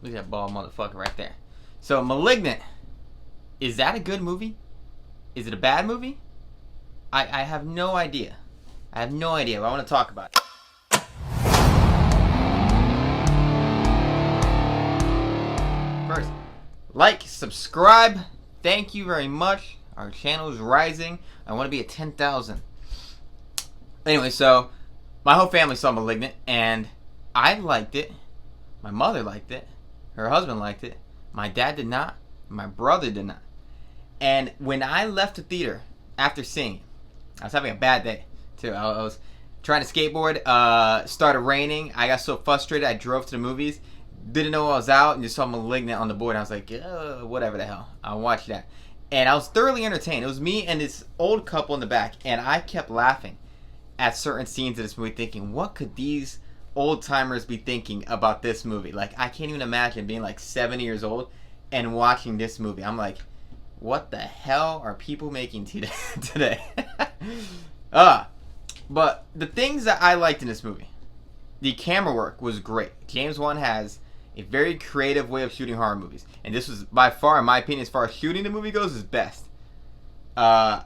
Look at that bald motherfucker right there. So, Malignant. Is that a good movie? Is it a bad movie? I have no idea. I have no idea, but I want to talk about it. First, like, subscribe. Thank you very much. Our channel is rising. I want to be at 10,000. Anyway, so my whole family saw Malignant, and I liked it. My mother liked it. Her husband liked it. My dad did not. My brother did not. And when I left the theater after seeing it, I was having a bad day too. I was trying to skateboard. Started raining. I got so frustrated. I drove to the movies. Didn't know I was out and just saw Malignant on the board. I was like, whatever the hell. I'll watch that. And I was thoroughly entertained. It was me and this old couple in the back, and I kept laughing at certain scenes of this movie, thinking, what could these old timers be thinking about this movie? Like, I can't even imagine being like 70 years old and watching this movie. I'm like, what the hell are people making today? But the things that I liked in this movie, the camera work was great. James Wan has a very creative way of shooting horror movies, and this was by far, in my opinion, as far as shooting the movie goes, his best.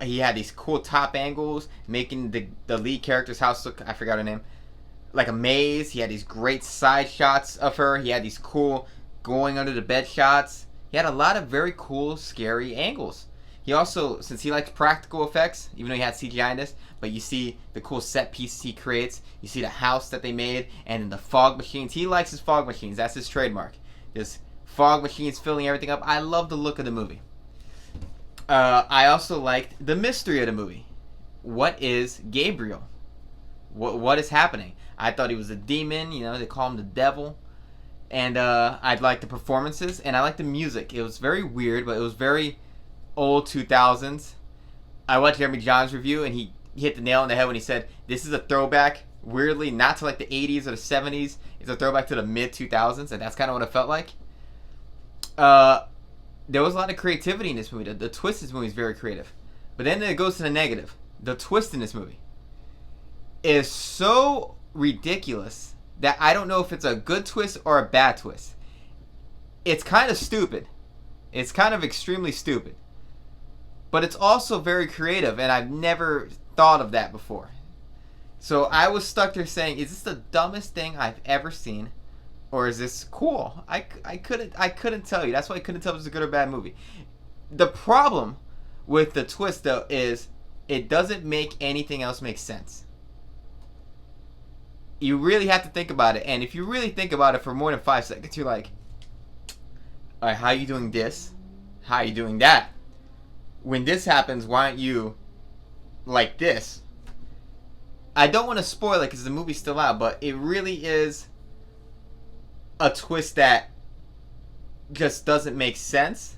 He had these cool top angles, making the lead character's house look, I forgot her name, like a maze. He had these great side shots of her. He had these cool going under the bed shots. He had a lot of very cool, scary angles. He also, since he likes practical effects, even though he had CGI in this, but you see the cool set pieces he creates. You see the house that they made, and then the fog machines. He likes his fog machines. That's his trademark. Just fog machines filling everything up. I love the look of the movie. I also liked the mystery of the movie. What is Gabriel? What is happening? I thought he was a demon. You know, they call him the devil. And I liked the performances, and I liked the music. It was very weird, but it was very old 2000s. I watched Jeremy John's review, and he hit the nail on the head when he said, this is a throwback, weirdly, not to like the 80s or the 70s. It's a throwback to the mid-2000s, and that's kind of what it felt like. There was a lot of creativity in this movie. The twist in this movie is very creative. But then it goes to the negative. The twist in this movie is so ridiculous that I don't know if it's a good twist or a bad twist. It's kind of stupid. It's kind of extremely stupid. But it's also very creative, and I've never thought of that before. So I was stuck there saying, is this the dumbest thing I've ever seen? Or is this cool? I couldn't tell you. That's why I couldn't tell if it was a good or bad movie. The problem with the twist, though, is it doesn't make anything else make sense. You really have to think about it, and if you really think about it for more than 5 seconds, you're like, all right, how are you doing this? How are you doing that? When this happens, why aren't you like this? I don't want to spoil it because the movie's still out, but it really is a twist that just doesn't make sense,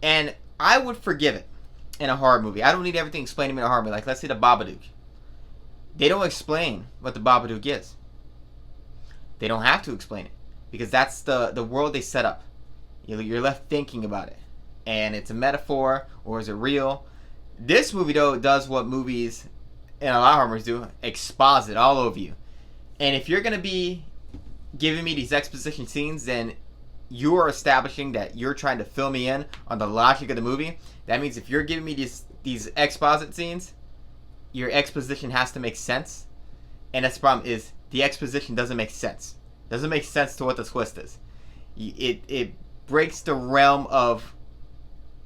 and I would forgive it in a horror movie. I don't need everything explained to me in a horror movie. Like, let's say The Babadook. They don't explain what the Babadook is. They don't have to explain it because that's the world they set up. You're left thinking about it, and it's a metaphor or is it real? This movie, though, does what movies and a lot of horror movies do: exposit all over you. And if you're gonna be giving me these exposition scenes, then you are establishing that you're trying to fill me in on the logic of the movie. That means if you're giving me these exposit scenes, your exposition has to make sense, and that's the problem. Is the exposition doesn't make sense. Doesn't make sense to what the twist is. It breaks the realm of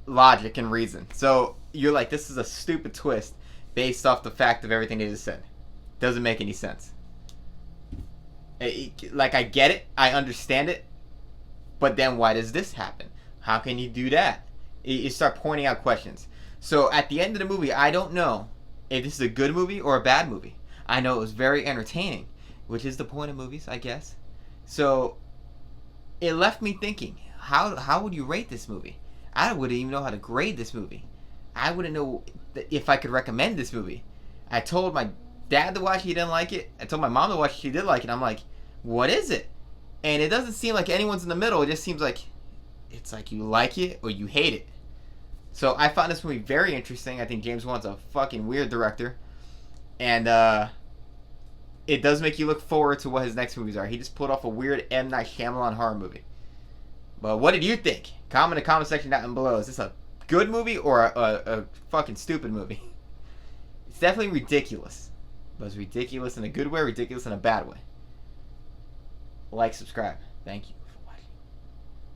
logic and reason. So you're like, this is a stupid twist based off the fact of everything they just said. Doesn't make any sense. Like, I get it, I understand it, but then why does this happen? How can you do that? You start pointing out questions. So at the end of the movie, I don't know if this is a good movie or a bad movie. I know it was very entertaining, which is the point of movies, I guess. So it left me thinking, how would you rate this movie? I wouldn't even know how to grade this movie. I wouldn't know if I could recommend this movie. I told my dad to watch it, he didn't like it. I told my mom to watch it, she did like it. I'm like, what is it? And it doesn't seem like anyone's in the middle. It just seems like it's like you like it or you hate it. So I found this movie very interesting. I think James Wan's a fucking weird director. And it does make you look forward to what his next movies are. He just pulled off a weird M. Night Shyamalan horror movie. But what did you think? Comment in the comment section down below. Is this a good movie or a fucking stupid movie? It's definitely ridiculous. But it's ridiculous in a good way, ridiculous in a bad way. Like, subscribe. Thank you.